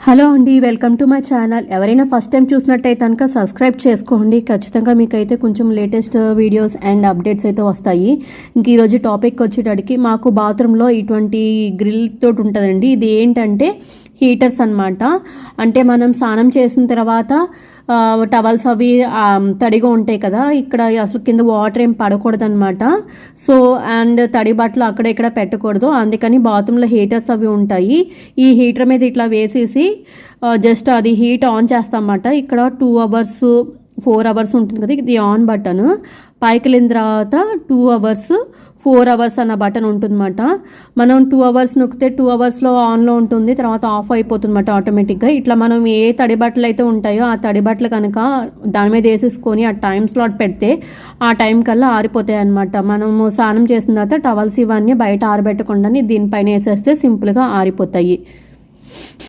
Hello అండి, welcome to my channel. ఎవరైనా first time చూసినట్టయితే కనుక సబ్స్క్రైబ్ చేసుకోండి. ఖచ్చితంగా మీకైతే కొంచెం లేటెస్ట్ వీడియోస్ అండ్ అప్డేట్స్ అయితే వస్తాయి. ఇంక ఈరోజు టాపిక్ వచ్చేటడికి మాకు బాత్రూంలో ఇటువంటి గ్రిల్ తోటి ఉంటుందండి. ఇది ఏంటంటే హీటర్స్ అనమాట. అంటే మనం స్నానం చేసిన తర్వాత టవల్స్ అవి తడిగా ఉంటాయి కదా, ఇక్కడ అసలు కింద వాటర్ ఏం పడకూడదు అనమాట. సో అండ్ తడి బట్టలు అక్కడ ఇక్కడ పెట్టకూడదు, అందుకని బాత్రూంలో హీటర్స్ అవి ఉంటాయి. ఈ హీటర్ మీద ఇట్లా వేసేసి జస్ట్ అది హీట్ ఆన్ చేస్తామన్నమాట. ఇక్కడ 2 hours 4 hours ఉంటుంది కదా, ఇది ఆన్ బటన్. పైకి వెళ్ళిన తర్వాత 2 hours 4 hours అన్న బటన్ ఉంటుందన్నమాట. మనం 2 hours నొక్కితే 2 hoursలో ఆన్లో ఉంటుంది, తర్వాత ఆఫ్ అయిపోతుంది అన్నమాట ఆటోమేటిక్గా. ఇట్లా మనం ఏ తడి బట్టలు అయితే ఉంటాయో ఆ తడి బట్టలు కనుక దాని మీద వేసేసుకొని ఆ టైం స్లాట్ పెడితే ఆ టైం కల్లా ఆరిపోతాయి అన్నమాట. మనము స్నానం చేసిన తర్వాత టవల్స్ ఇవన్నీ బయట ఆరబెట్టకుండా దీనిపైన వేసేస్తే సింపుల్గా ఆరిపోతాయి.